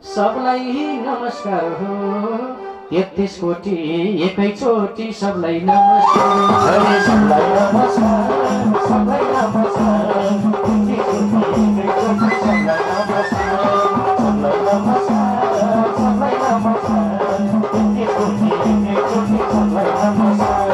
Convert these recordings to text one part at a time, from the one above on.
सबलाई नमस्कार हो 33 कोटी एकैचोटि सबलाई नमस्कार सबलाई नमस्कार सबलाई नमस्कार 33 कोटी एकैचोटि सबलाई नमस्कार सबलाई नमस्कार सबलाई नमस्कार 33 कोटी एकैचोटि सबलाई नमस्कार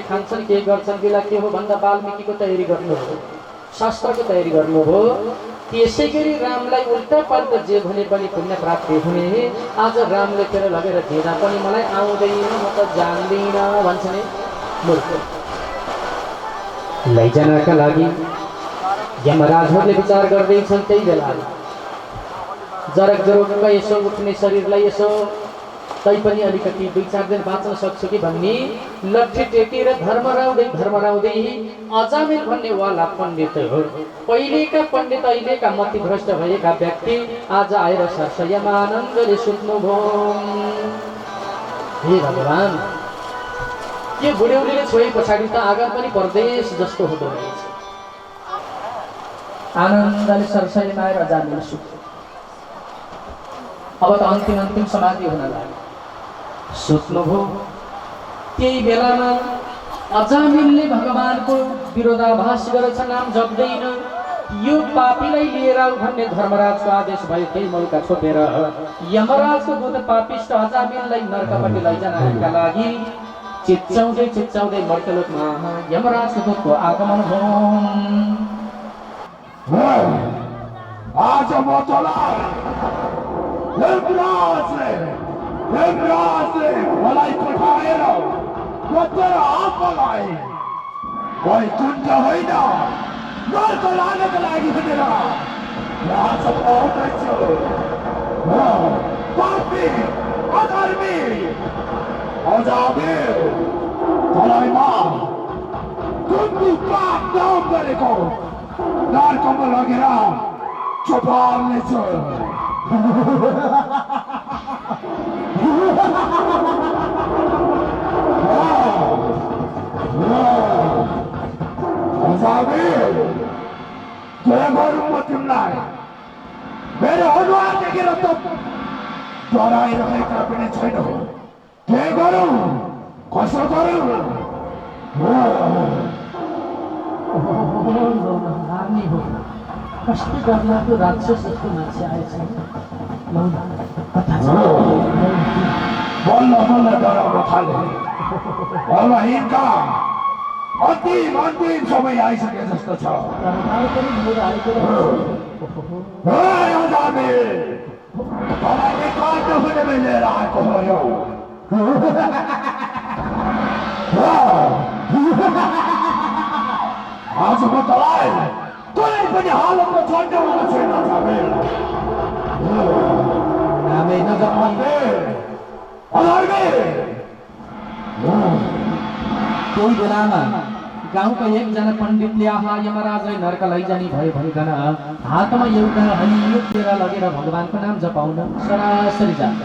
खान्छन् के गर्छन् बेला के हो भन्दा वाल्मीकिको तयारी गर्नु हो शास्त्रको तयारी गर्नु हो त्यसै गरी रामलाई उल्टा पाल्टा जे भने पनि पुण्य प्राप्ति हुने आज रामले फेर लगेर दिँदा पनि मलाई आउँदैन म त जान्दिनँ भन्छ नि मूर्ख लैजानका लागि यमराजहरूले विचार गर्दैछन् त्यही बेला जरक जरोकका यसो उठ्ने शरीरलाई यसो तैपनि अलिकति 2-4 दिन बाँच्न सक्छु कि भन्ने लट्ठी टेकेर धर्मराउँदै अजामिल भन्ने वाला पण्डित हो पहिलेका पण्डित अहिलेका मतिभ्रष्ट भएका व्यक्ति आज आएर सरसयमा आनन्दले सुत्नुभयो हे भगवान यो बुढ्यौलीले छोए पछाडि त आँगन पनि परदेश जस्तो हुँदो रहेछ आनन्दले सरसयमा आएर अजामिल सुत्यो अब त अन्तिम समाधि हुन लाग्यो सुत्नुभयो त्यही बेलामा अजामिलले भगवानको विरोधाभास गरेछ नाम जप्दैन यो पापीलाई लिएर आऊ भन्ने धर्मराजको आदेश भयो त्यही मौका छोपेर यमराजको दूत पापिष्ट अजामिललाई नरकपट्टि लैजानका लागि चिच्चाउँदै मर्त्यलोकमा यमराजको दूतको आगमन भयो आज म तलाई हेमराजले मलाई पठाएर कतेर आफूलाई वैकुण्ठ होइन नर्क लानको लागि भनेर यहाँसम्म आउँदैछु पापी अधर्मी अजामिल तँलाईमा कुन पाप काम गरेको नर्कमा लगेर चपाल्नेछु अजामिल के गरौँ म तिमीलाई मेरो अनुहार देखेर त डराइरहेका पनि छैन के गरौँ कसो गरौँ नानी हो कस्तो डरलाग्दो राक्षस जस्तो मान्छे आएछ बल्ल डराउन थाले अब हिँड्का अन्तिम समय आइसके जस्तो छ तपाईँले काट्नु हुने लिएर आएको भयो आज म तँलाई कुनै पनि हालतमा छोड्नु छैन नामै नजप्ने कोही बेलामा गाउँका एकजना पण्डितले आहा यमराजलाई नर्क लैजाने भयो भनिकन हातमा एउटा हरियो केरा लगेर भगवानको नाम जपाउन सरासरी जान्छ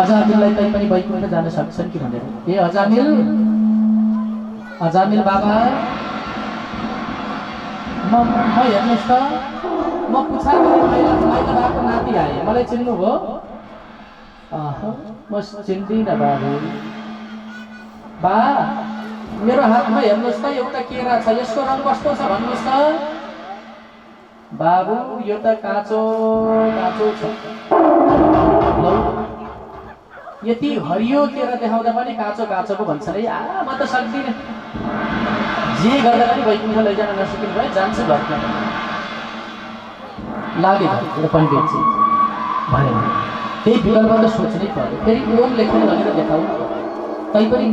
अजामिललाई तै पनि वैकुण्ठ जान सक्छन् कि भनेर ए अजामिल बाबा म हेर्नुहोस् त म पुछा माइलाको नाति आएँ मलाई चिन्नुभयो म चिन्दिनँ बाबु बा मेरो हातमा हेर्नुहोस् त एउटा केरा छ यसको रङ कस्तो छ भन्नुहोस् त बाबु यो त काँचो छ लौ यति हरियो केरा देखाउँदा पनि काँचो पो भन्छ रे म त सक्दिनँ जे गर्दा पनि वैकुण्ठ लैजान नसकिनु भयो जान्छु घरमा लाग्यो पण्डितजी भने त्यही विकल्प त सोच्नै पर्यो। फेरि ओम लेखेर लगेर देखाउनु तैपनि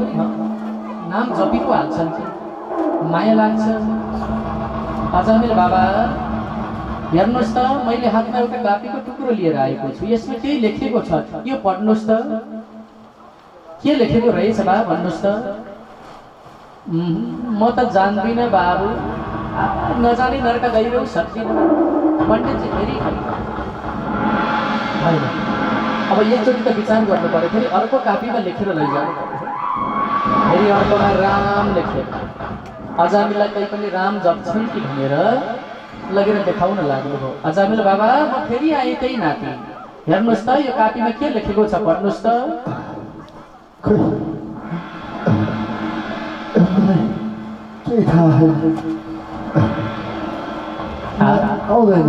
नाम जपी पो हाल्छन्, माया लाग्छ। अजामिल बाबा हेर्नुहोस् त, मैले हातमा एउटा कापीको टुक्रो लिएर आएको छु, यसमा केही लेखेको छ, यो पढ्नुहोस् त, के लेखेको रहेछ बा भन्नुहोस् त। म त जान्दिनँ बाबु, नजानी नरक गइरहु सक्दिनँ। पण्डितजी फेरि अब एकचोटि त विचार गर्नु पर्यो, फेरि अर्को कापीमा लेखेर लैजानु पर्यो। फेरि अर्कोमा राम लेखेर अजामिललाई कहीँ पनि राम जप्छन् कि भनेर लगेर देखाउन लाग्नुभयो। अजामिल बाबा म फेरि आएँ त्यही नाति, हेर्नुहोस् त यो कापीमा के लेखेको छ, पढ्नुहोस् त। के थाहा आउँदैन।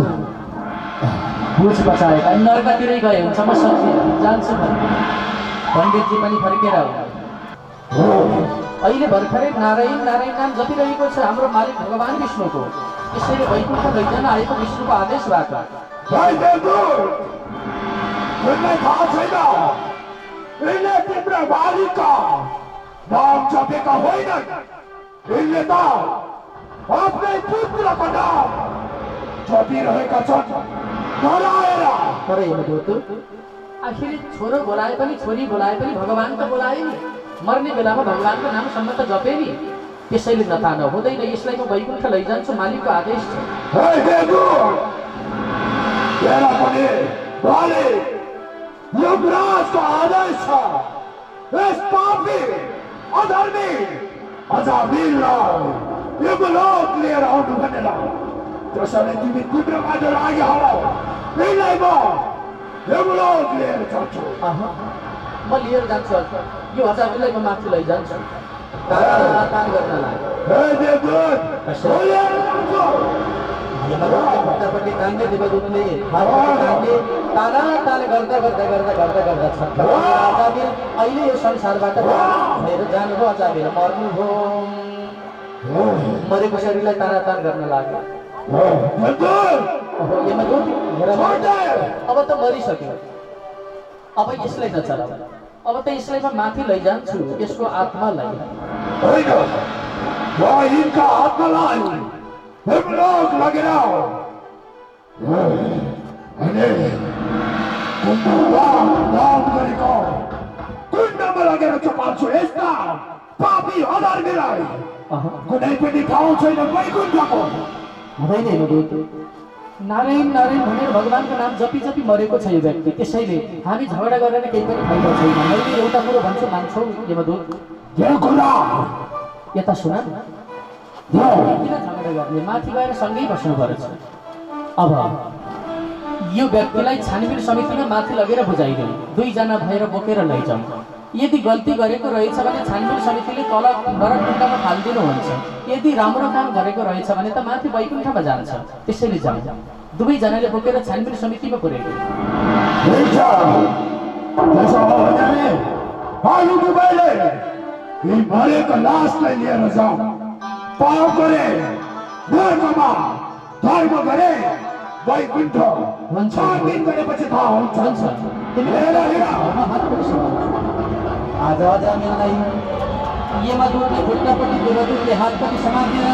बुझ बचाएका नर्कतिरै गए हुन्छ, म सक्दिनँ, जान्छु भने। पण्डितजी पनि फर्केर अहिले भर्खरै नारायण नारायण नाम जपिरहेको छ हाम्रो मालिक भगवान विष्णुको। यसरी वैकुण्ठ लैजान आएको विष्णुको आदेशबाट। तिम्रो मालिकका नाम जपेका होइनन्, यिनले त आफ्नै पुत्रको नाम जपिरहेका छन् डराएर। तर आखिर छोरो बोलाए पनि छोरी बोलाए पनि भगवान त बोलाए नि, मर्ने बेलामा भगवानको नामसम्म त जपे नि। त्यसैले नतान हुँदैन, यसलाई म वैकुण्ठ लैजान्छु, मालिकको आदेश छ। युवराजको आदेश छ, यस पापी अधर्मी अजामिललाई युवलोक लिएर आउनु भनेर। त्यसैले तिमी तिम्रो बाटो लागि हौ, यिनलाई म युवलोक लिएर जान्छु। म लिएर जान्छु, यो अजामिललाई म माथि लैजान्छु तान गर्नलाई। खुट्टापट्टि तान्ने देवदूतले ताना तान गर्दा गर्दा गर्दा गर्दा गर्दा छक्क अजामिल अहिले यो संसारबाट भनेर जानुभयो। अजामिल मर्नुभयो, मरेको शरीरलाई ताना तान गर्न लाग्यो। अब त मरिसक्यो, अब यसलाई नचलाऊ, अब त यसलाई म माथि लैजान्छु, यसको आत्मालाई। यिनका आत्मालाई युवलोक लगेर नाम गरेको कुण्डमा लगेर चपाल्छु। यस्ता पापी अधर्मीलाई कुनै पनि ठाउँ छैन वैकुण्ठको। नारायण नारायण भनेर भगवानको नाम जपी जपी मरेको छ यो व्यक्ति। त्यसैले हामी झगडा गरेर केही पनि फाइदा छैन। मैले एउटा कुरो भन्छु, मान्छौ यमदूत? यता सुन, किन झगडा गर्ने, माथि गएर सँगै बस्नु पर्छ। अब यो व्यक्तिलाई छानबिन समितिमा माथि लगेर बुझाइदेऊ, दुईजना भएर बोकेर लैजाउँ। यदि गल्ती गरेको रहेछ भने छानबिन समितिले तल नरककुण्डमा फालिदिनुहुन्छ, यदि राम्रो काम गरेको रहेछ भने त माथि वैकुण्ठमा जान्छ। त्यसैले जाउँ, दुवैजनाले बोकेर छानबिन समितिमा पुर्याइदेऊ। मरेको लासलाई लिएर जाऊ, पाप गरे नरकमा, धर्म गरे वैकुण्ठ। छानबिन गरेपछि थाहा हुन्छ। आज अजामिललाई यमदूतले खुट्टापट्टि देवदूतले हातपट्टि समातेर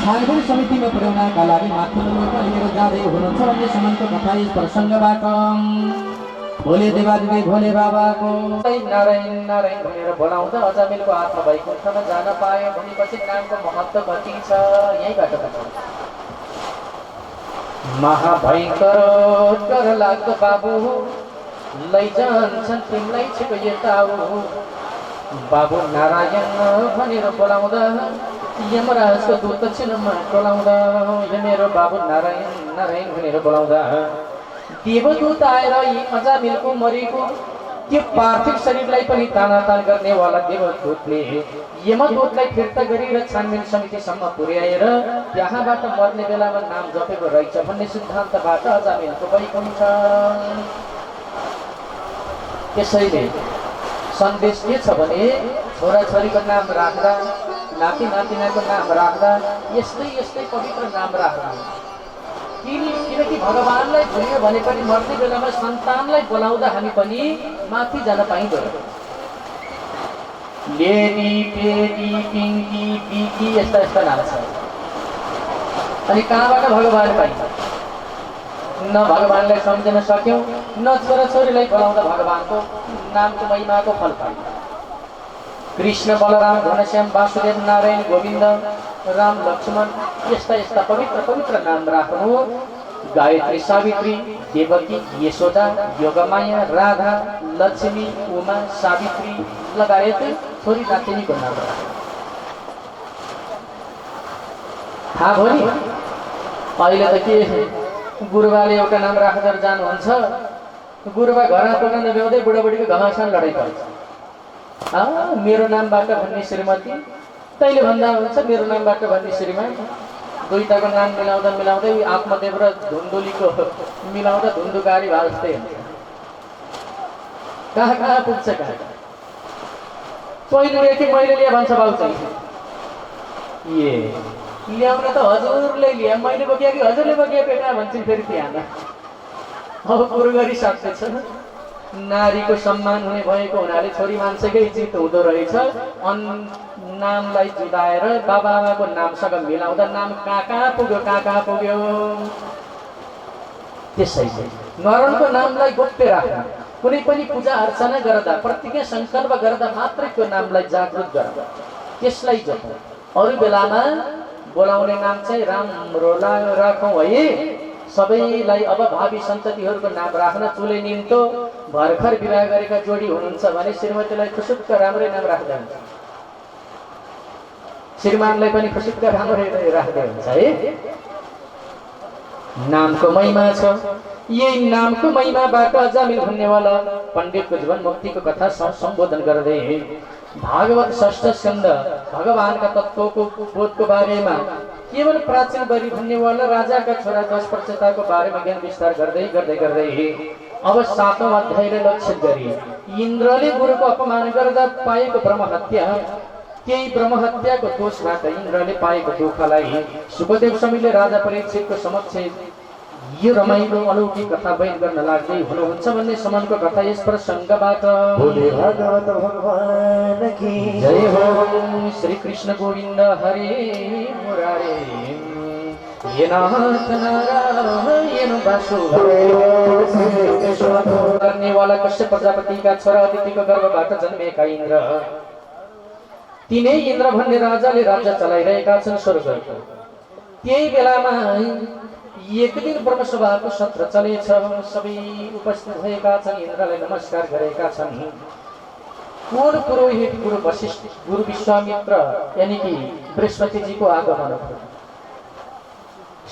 छानबिन समितिमा पुर्याउनका लागि माथिल्लो लोक लिएर जाँदै हुनुहुन्छ। अन्य समानको कथा यस प्रसङ्गबाट। भोले देवादेवी भोले बाबाको नारायण नारायण भनेर बोलाउँदा अजामिलको आत्मा वैकुण्ठमा जान पायो भनेपछि नामको महत्त्व कति छ यहीँबाट बताउँछ। महाभयङ्कर डर लाग्दो बाबु लैजान्छन् तिमीलाई छिटो यता आऊ। बाबु नारायण भनेर बोलाउँदा यमराजको दूत दक्षिणमा टोलाउँदा यो मेरो बाबु नारायण नारायण भनेर बोलाउँदा देवदूत आएर यी अजामिलको मरेको त्यो पार्थिव शरीरलाई पनि तानातान गर्नेवाला देवदूतले यमदूतलाई फिर्ता गरेर छानबिन समितिसम्म पुर्याएर त्यहाँबाट मर्ने बेलामा नाम जपेको रहेछ भन्ने सिद्धान्तबाट अजामिलको वैकुण्ठ। त्यसैले सन्देश के छ भने छोराछोरीको नाम राख्दा, नाति नातिनाको नाम राख्दा यस्तै यस्तै पवित्र नाम राख्दा। किनकि भगवानलाई भुल्यो भने पनि मर्ने बेलामा सन्तानलाई बोलाउँदा हामी पनि माथि जान पाइँदैन। लेडी पेडी पिङ्की बिकी यस्ता यस्ता नाम छ। अनि कहाँबाट भगवान पाइन्छ? न भगवानलाई सम्झन सक्यौँ, न छोराछोरीलाई बोलाउँदा भगवानको नामको महिमाको फल पाइन्छ। कृष्ण बलराम घनश्याम वासुदेव नारायण गोविन्द राम लक्ष्मण यस्ता यस्ता पवित्र पवित्र नाम राख्नु। गायत्री सावित्री देवकी यशोदा योगमाया राधा लक्ष्मी उमा सावित्री लगायत छोरी नातिनीको नाम राख्नु। थाहा भयो नि? अहिले त के गुरुबाले एउटा नाम राखेर जानुहुन्छ, गुरुबा घरमा पुग्न नभ्याउँदै बुढाबुढीको घमासान लडाइँ पर्छ। मेरो नामबाट भन्ने श्रीमती, तैँले भन्दा हुन्छ मेरो नामबाट भन्ने श्रीमान। दुईटाको नाम मिलाउँदा मिलाउँदै आत्मदेव र धुन्दुलीको मिलाउँदा धुन्दुकारी भए जस्तै हुन्छ। कहाँ कहाँ पुग्छ कहाँ? तैँले कि मैले लिए भन्छ बाउ चाहिँ। ए ल्याउन त हजुरले ल्या, मैले बोकिया कि हजुरले बोकिया बेटा भन्छन् फेरि त्यहाँ। अब कुरो गरिसक्दैछ। नारीको सम्मान हुने भएको हुनाले छोरी मान्छेकै जित हुँदो रहेछ। नामलाई जुदाएर बाबा आमाको नामसँग मिलाउँदा नाम कहाँ कहाँ पुग्यो कहाँ कहाँ पुग्यो। त्यसैले नरणको नामलाई गोप्य राख्नु। कुनै पनि पूजा अर्चना गर्दा प्रतिज्ञा सङ्कल्प गर्दा मात्रै त्यो नामलाई जागृत गर्नु, त्यसलाई जोड्नु। अरू बेलामा बोलाउने नाम चाहिँ राम्रो राखौँ है। सबैलाई अब भावी सन्ततिहरूको नाम राख्न चुले निम्तो भर्खर विवाह गरेका जोडी हुनुहुन्छ भने श्रीमतीलाई खुसुक्क राम्रै नाम राख्दै हुन्छ, श्रीमानलाई पनि खुसुक्क राम्रै राख्दै हुन्छ है। नामको महिमा छ। यही नामको महिमाबाट अजामिल भन्नेवाला पण्डितको जीवन मुक्तिको कथा सम्बोधन गर्दै भागवत षष्ठ स्कन्द भगवानका तत्त्वको बोधको बारेमा केवल प्राचीन बरी भन्नेवाला राजाका छोरा 10 प्रचेताको बारेमा ज्ञान विस्तार गर्दै गर्दै गर्दै अब 7औं अध्यायले लक्षित गरी इन्द्रले गुरुको अपमान गर्दा पाएको ब्रह्महत्या, केही ब्रह्महत्याको दोषबाट इन्द्रले पाएको दुःखलाई सुखदेव स्वामीले राजा परीक्षितको समक्ष यो रमाइलो अलौकिक कथा बयान गर्न लाग्दै हुनुहुन्छ भन्ने सम्मको कथा यस प्रसङ्गबाट। बोले भागवत भगवान की जय हो। श्री कृष्ण गोविन्द हरे मुरारे ये नाथ नारायण वासुदेव। करने वाला कश्यप प्रजापति का छोरा अदितिको गर्भबाट जन्मेका इन्द्र, तिनै इन्द्र भन्ने राजाले राज्य चलाइरहेका छन् स्वर्गको। त्यही बेलामा एक दिन ब्रह्मसभाको सत्र चलेछ। सबै उपस्थित भएका छन्, इन्द्रलाई नमस्कार गरेका छन्। कुल पुरोहित गुरु वशिष्ठ गुरु विश्वामित्र यानी कि बृहस्पतिजीको आगमन भयो।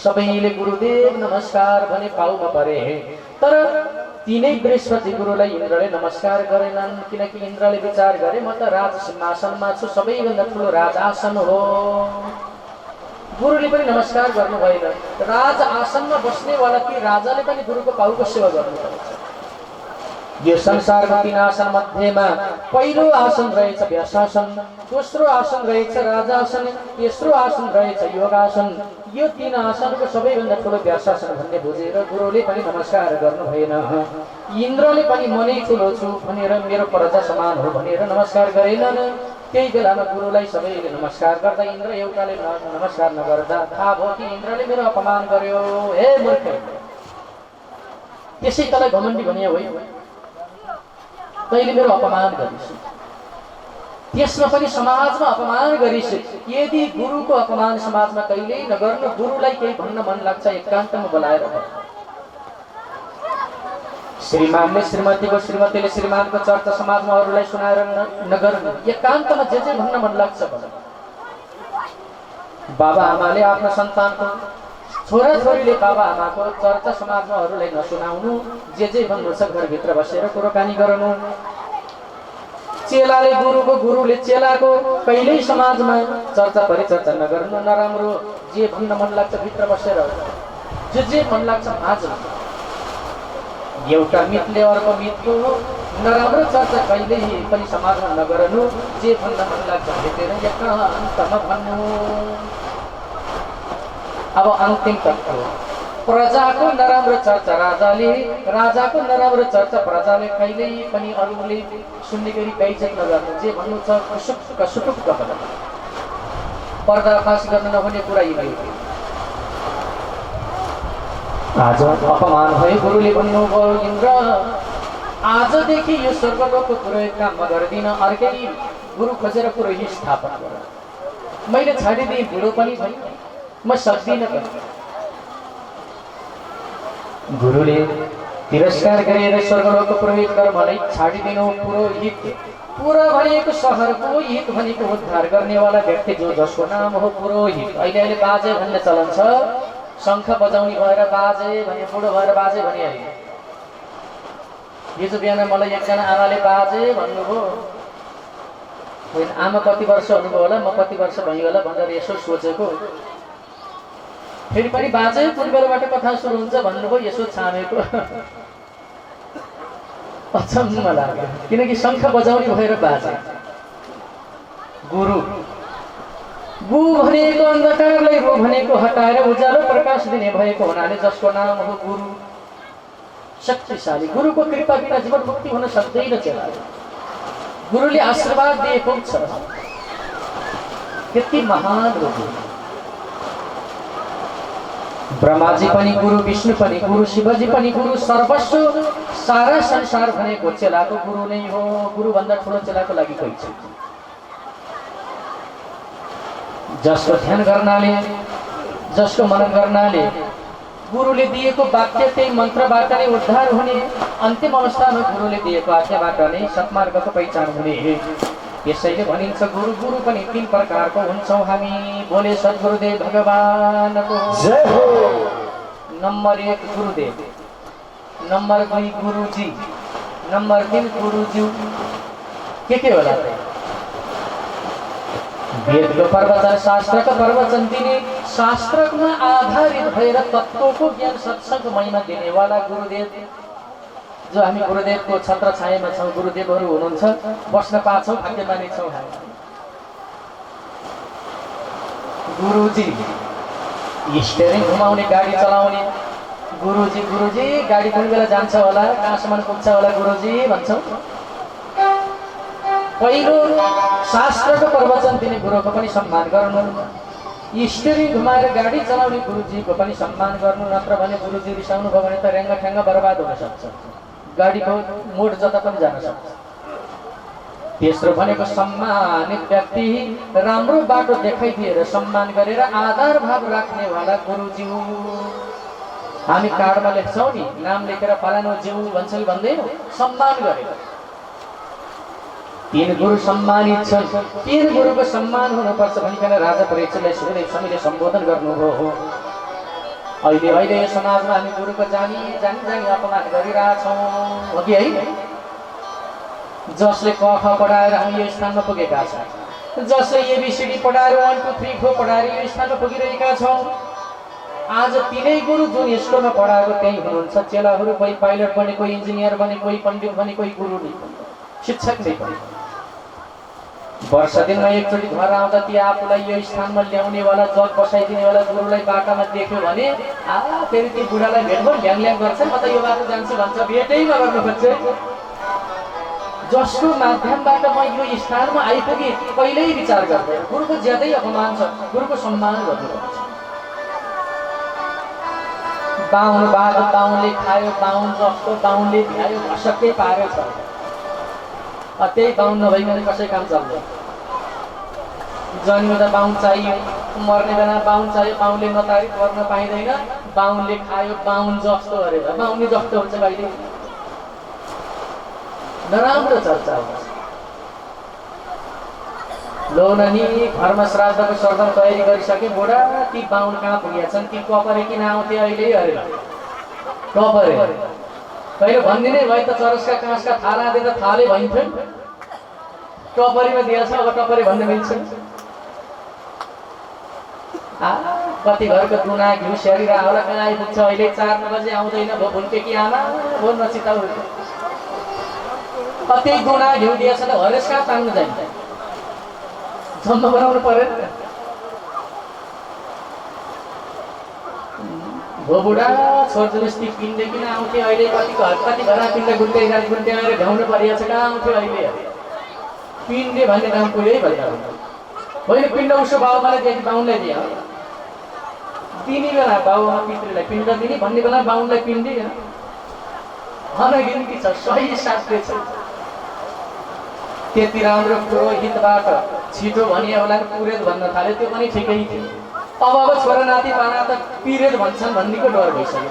सबैले गुरुदेव नमस्कार भने पाउमा परे, तर तिनै बृहस्पति गुरुलाई इन्द्रले नमस्कार गरेनन्। किनकि इन्द्रले विचार गरे म त राज सिंहासनमा छु, सबैभन्दा ठुलो राजआसन हो। गुरुले पनि नमस्कार गर्नु भएन। राज आसनमा बस्नेवाला ती राजाले पनि गुरुको पाउको सेवा गर्नुपर्छ। यो संसारमा 3 आसन मध्येमा पहिलो आसन रहेछ व्यासासन, दोस्रो आसन रहेछ राजासन, तेस्रो आसन रहेछ योगासन। यो 3 आसनको सबैभन्दा ठुलो व्यासासन भन्ने बुझेर गुरुले पनि नमस्कार गर्नु भएन। इन्द्रले पनि म नै ठुलो छु भनेर मेरो प्रजा समान हो भनेर नमस्कार गरेनन्। त्यही बेलामा गुरुलाई सबैले नमस्कार गर्दा इन्द्र एउटाले नमस्कार नगर्दा थाहा भयो कि इन्द्रले मेरो अपमान गर्यो। हे मूर्ख, त्यसै तँलाई घमण्डी भनिया होइ, तैँले मेरो अपमान गरिस्, त्यसमा पनि समाजमा अपमान गरिस्। यदि गुरुको अपमान समाजमा कहिल्यै नगर्नु, गुरुलाई केही भन्न मन लाग्छ एकान्तमा बोलाएर श्रीमानले श्रीमतीको, श्रीमतीले श्रीमानको चर्चा समाजमा अरूलाई सुनाएर नगर्नु, एकान्तमा जे भन्न मन लाग्छ भन्नु। बाबा आमाले आफ्नो सन्तानको, छोराछोरीले बाबा आमाको चर्चा समाजमा अरूलाई नसुनाउनु, जे भन्नु छ घरभित्र बसेर कुराकानी गर्नु। चेलाले गुरुको, गुरुले चेलाको कहिल्यै समाजमा चर्चा परिचर्चा नगर्नु। नराम्रो जे भन्न मन लाग्छ भित्र बसेर जे मन लाग्छ माझ। एउटा मितले अर्को मितको नराम्रो चर्चा कहिल्यै पनि समाजमा नगर्नु। जे भन्न मन लाग्छ भेटेर एकान्तमा भन्नु। अब अन्तिम तत्त्व प्रजाको नराम्रो चर्चा राजाले, राजाको नराम्रो चर्चा प्रजाले कहिल्यै पनि अरूले सुन्ने गरी बेइज्जत नगर्नु। जे भन्नु छ कसुक्क सुटुक्क भन्नु, पर्दाफास गर्न नहुने कुरा यही हो। आज अपमान भयो। गुरुले भन्नुभयो इन्द्र आजदेखि यो स्वर्गलोकको पुरोहित काम म गर्दिनँ, अर्कै गुरु खोजेर पुरोहित स्थापना गर। मैले छाडिदिएँ, बुढो पनि भएँ, म सक्दिनँ पनि। गुरुले तिरस्कार गरेर स्वर्गलोकको पुरोहित कर मलाई छाडिदिनु। पुरोहित पुरा भनेको सहरको, हित भनेको उद्धार गर्नेवाला व्यक्ति जो जसको नाम हो पुरोहित। अहिले अहिले बाजे भन्ने चलन छ, शङ्ख बजाउने भएर बाजे भने, बुढो भएर बाजे भने होइन। हिजो बिहान मलाई एकजना आमाले बाजे भन्नुभयो। होइन, आमा कति वर्ष हुनुभयो होला, म कति वर्ष भयो होला भनेर यसो सोचेको। फेरि पनि बाजे कुन बेलाबाट कथा सुरु हुन्छ भन्नुभयो, यसो छामेको। अचम्म लाग्यो, किनकि शङ्ख बजाउने भएर बाजे। गुरु गु भनेको अन्धकारलाई, रु भनेको हटाएर उज्यालो प्रकाश दिने भएको हुनाले जसको नाम हो गुरु, शक्तिशाली। गुरुको कृपा बिना जीवन मुक्ति हुन सक्दैन। चेला गुरुले आशीर्वाद दिएको छ, त्यति महान हो। ब्रह्माजी पनि गुरु, विष्णु पनि गुरु, शिवजी पनि गुरु, सर्वस्व सारा संसार भनेको चेलाको गुरु नै हो। गुरुभन्दा ठुलो चेलाको लागि कोही छैन। जसको ध्यान गर्नाले, जसको मनन गर्नाले गुरुले दिएको वाक्य त्यही मन्त्रबाट नै उद्धार हुने, अन्तिम अवस्थामा गुरुले दिएको आज्ञाबाट नै सत्मार्गको पहिचान हुने। यसैले भनिन्छ गुरु गुरु पनि तीन प्रकारको हुन्छौँ हामी। बोले सद्गुरुदेव भगवानको जय हो। नम्बर 1 गुरुदेव, नम्बर 2 गुरुजी, नम्बर 3 गुरुज्यू। के होला त? वेदको प्रवचन, शास्त्रको प्रवचन दिने, शास्त्रमा आधारित भएर तत्त्वको ज्ञान सत्सङ्ग महिमा दिनेवाला गुरुदेव। जो हामी गुरुदेवको छत्र छायामा छौँ, गुरुदेवहरू हुनुहुन्छ, बस्न पाछौँ, भाग्यमानी छौँ हामी। गुरुजी स्टेरिङ घुमाउने, गाडी चलाउने। गुरुजी गुरुजी गाडी कुन बेला जान्छ होला, कहाँसम्म पुग्छ होला गुरुजी भन्छौँ। पहिलो शास्त्रको प्रवचन दिने गुरुको पनि सम्मान गर्नु, स्टेरिङ घुमाएर गाडी चलाउने गुरुजीको पनि सम्मान गर्नु। नत्र भने गुरुजी रिसाउनु भयो भने त ऱ्याङ्गा ठ्याङ्गा बर्बाद हुन सक्छ, गाडीको मोड जता पनि जान सक्छ। तेस्रो भनेको सम्मानित व्यक्ति, राम्रो बाटो देखाइदिएर सम्मान गरेर आधार भाव राख्नेवाला गुरुज्यू। हामी कार्डमा लेख्छौँ नि, नाम लेखेर फलानु ज्यू भन्छौँ कि भन्दैनौँ, सम्मान गरेर। तीन गुरु सम्मानित छन्। तीन गुरुको सम्मान हुनुपर्छ भनिकन राजा परीक्षितलाई सुखदेव स्वामीले सम्बोधन गर्नुभयो। अहिले अहिले यो समाजमा हामी गुरुको जानी अपमान गरिरहेछौँ, हो कि है? जसले क ख पढाएर हामी यो स्थानमा पुगेका छौँ, जसले एबिसिडी पढाएर 1 2 3 4 पढाएर यो स्थानमा पुगिरहेका छौँ। आज तीनै गुरु जुन स्कुलमा पढाएको त्यही हुनुहुन्छ। चेलाहरू कोही पाइलट बने, कोही इन्जिनियर बने, कोही पण्डित बने, कोही गुरु नै, शिक्षक नै बने। वर्ष दिनमा एकचोटि घर आउँदा ती आफूलाई यो स्थानमा ल्याउनेवाला, जग बसाइदिनेवाला गुरुलाई बाटामा देख्यो भने फेरि ती बुढालाई भेट्यो, ल्याङ गर्छ, म त यो बाटो जान्छु भन्छ, भेटै नगर्नु खोज्छ। जसको माध्यमबाट म यो स्थानमा आइपुगेँ पहिल्यै विचार गर्दैन। गुरुको ज्यादै अपमान छ, गुरुको सम्मान गर्नुपर्छ। बाहुन बाघ बाहुनले खायो, बाहुन जस्तो बाहुनले भ्यायो, भसक्कै पारेको छ। त्यही बाहुन नभइकन कसै काम चल्दैन। जन्मिँदा बाहुन चाहियो, मर्ने बेला बाहुन चाहियो, बाहुनले नतारी गर्न पाइँदैन। बाहुनले खायो, बाहुन जस्तो अरे बाहुनले जस्तो हुन्छ, कहिले नराम्रो चर्चा हुन्छ। लो नानी, घरमा श्राद्धको सरदम तयारी गरिसके, बुढा ती बाहुन कहाँ पुगेछन्, ती कपरे किन आउँथे अहिले अरे कपरे कहिले भनिदिने भए त चरसका काँसका थाला दिँदा थाले भइन्थ्यो। टपरीमा दिएछ, अब टपरी भन्ने मिल्छ। कति घरको दुना घिउ स्याहारेर होला, कहाँ आइपुग्छ अहिले 4 बजे आउँदैन भो भुल्के कि आमा भो नचिताउ। कति दुना घिउ दिएछ त हरेस कहाँ तान्नु जान्छ, जम्मा बनाउनु पर्यो। हो बुढा छोरजबस्ती पिण्ड किन आउँथे अहिले कति घरमा पिण्ड गुन्टे आएर भ्याउनु परिएको छ कहाँ आउँथ्यो अहिले पिण्डे भन्ने नाम पुरै भन्दा होइन पिण्ड उसो बाबुमालाई दिए बाहुनलाई दिए दिने बेला बाबुमा पितृलाई पिण्ड दिने भन्ने बेला बाहुनलाई पिण्ड दिए अनगिन्ती छ सही शास्त्र छ त्यति राम्रो पुरोहितबाट छिटो भनियो होला पुरेत भन्न थाल्यो त्यो पनि ठिकै थियो अब छोरा नाति पाना त पिरेत भन्छन् भन्नेको डर भइसक्यो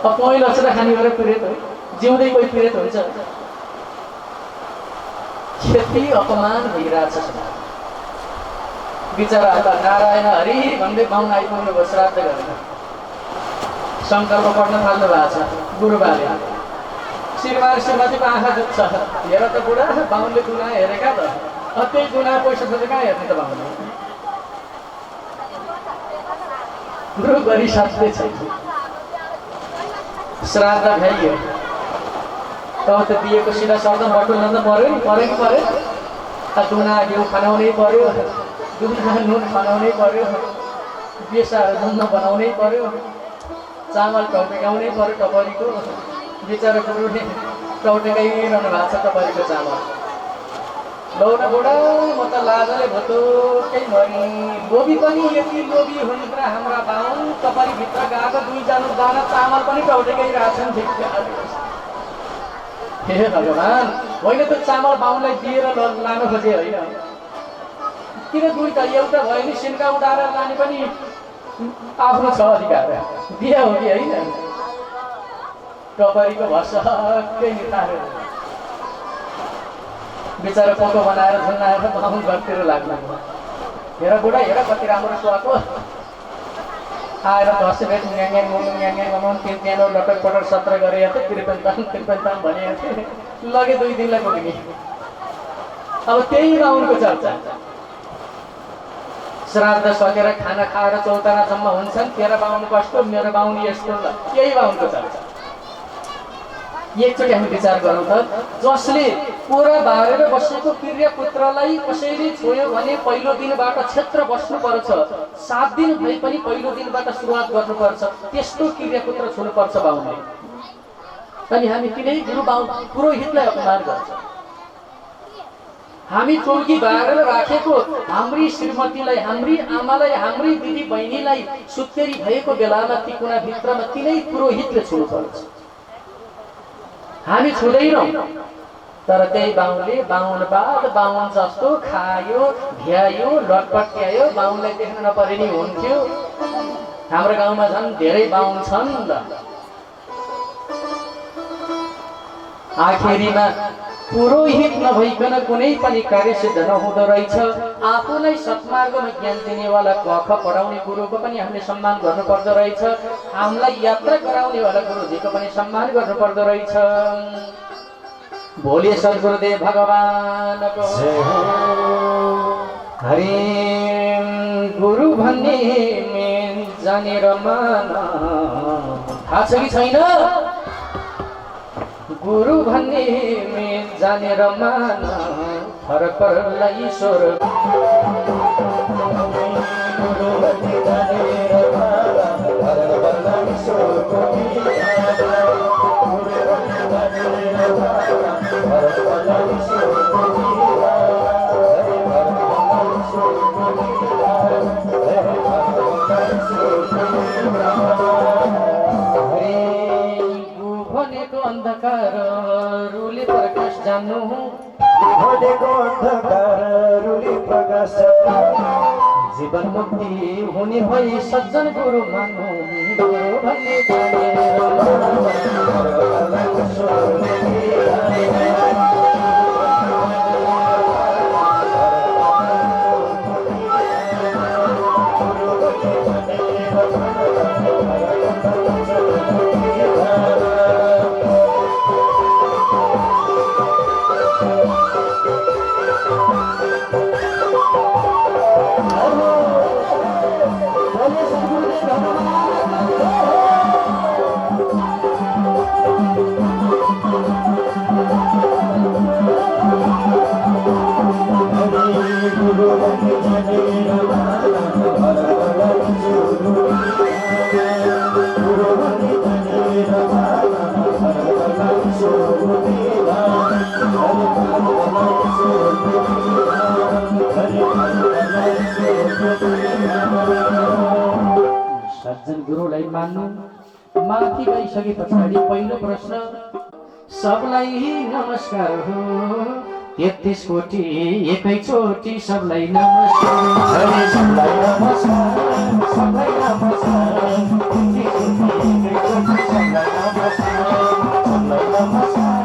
अब पहिलो छ खाने गरेर पिरेत हो जिउँदै कोही पिरेत हुन्छ खेती अपमान भइरहेछ बिचरा अब नारायण हरि भन्दै बाहुन आइपुग्नु भयो श्राद्ध गरेर सङ्कल्प पढ्न थाल्नु भएको छ गुरुबाले श्रीमान श्रीमतीको आँखा दुख्छ हेर त बुढा बाहुनले गुना हेरेका त त्यही गुना पैसा छ कहाँ हेर्ने त बाहुनले गुरु गरी साथले छैन श्राद्ध भ्याइयो तब त दिएको सिधा सर्द बटुल्न त पऱ्यो नि पऱ्यो दुना घिउ खनाउनै पऱ्यो दुधमा नुन खनाउनै पऱ्यो बेसाहरू धुन्न बनाउनै पऱ्यो चामल टौटेकाउनै पऱ्यो टपरीको बिचरा गुरुले टौटेकाइरहनु भएको छ टपरीको चामल लौ न बुढा म त लाजले भोतोकै मरि लोभी पनि यति लोभी हुन् र हाम्रा बाहुन टपरीभित्र गएको दुईजना दाना चामल पनि टौटेकाइरहेछन् हे भगवान् होइन त चामल बाहुनलाई दिएर लानु खोजे होइन किन दुईटा एउटा भयो नि सिन्का उडाएर लाने पनि आफ्नो छ अधिकार दिया हो कि होइन टपरीको भर्सकै नितारेर बिचरा पोको बनाएर झुन्नाएर बाहुन घरतिर लाग्नु हेर बुढा हेर कति राम्रो स्वाको आएर दस भेट न्याङ बनाउनु तिन त्यहाँ लटर पटर 17 गरे त्रिपन्ताम भने लगे 2 दिनलाई पुग्ने अब त्यही बाहुनको चर्चा श्राद्ध सकेर खाना खाएर चौतारासम्म हुन्छन् तेरो बाहुन कस्तो मेरो बाहुन यस्तो यही बाहुनको चर्चा एकचोटि हामी विचार गरौँ त जसले कोरा बारेर बसेको प्रिय पुत्रलाई कसैले छोयो भने पहिलो दिनबाट क्षेत्र बस्नुपर्छ 7 दिन भए पनि पहिलो दिनबाट सुरुवात गर्नुपर्छ त्यस्तो प्रिय पुत्र छोड्नुपर्छ बाहुनले अनि हामी किनै गुरु बाहुन पुरोहितलाई अपमान गर्छ हामी चौकी बारेर राखेको हाम्री श्रीमतीलाई हाम्री आमालाई हाम्री दिदी बहिनीलाई सुत्केरी भएको बेलामा ती कुना भित्रमा तिनै पुरोहितले छोड्नुपर्छ हामी छुँदैनौँ तर त्यही बाहुनले बाहुनबाद बाहुन जस्तो खायो भ्यायो लटपट्यायो बाहुनलाई देख्न नपरे नि हुन्थ्यो हाम्रो गाउँमा झन् धेरै बाहुन छन् ल आखिरीमा पुरोहित नभइकन कुनै पनि कार्य सिद्ध नहुँदो रहेछ आफूलाई सत्मार्गमा ज्ञान दिनेवाला कख पढाउने गुरुको पनि हामीले सम्मान गर्नुपर्दो रहेछ हामीलाई यात्रा गराउनेवाला गुरुजीको पनि सम्मान गर्नुपर्दो रहेछ भोलि सद्गुरुदेव भगवानको हरि गुरु भन्ने जानेर मान थाहा छ कि छैन गुरु भन्ने जानेर मान फरकलाई ईश्वर गुरु भन्ने जानेर मान फरकलाई ईश्वर गुरु भन्ने जानेर मान फरकलाई ईश्वर अंधकार रूले प्रकाश जान्नु भनेको अंधकार रूले प्रकाश जीवन मुक्ति हुने भई सज्जन गुरु मान्नु गुरु भन्ने मान्नु माथि गइसके पछाडि पहिलो प्रश्न सबलाई नमस्कार हो 33 कोटी एकैचोटि सबलाई नमस्कार हरे सबलाई नमस्कार सबलाई नमस्कार सबलाई नमस्कार सबलाई नमस्कार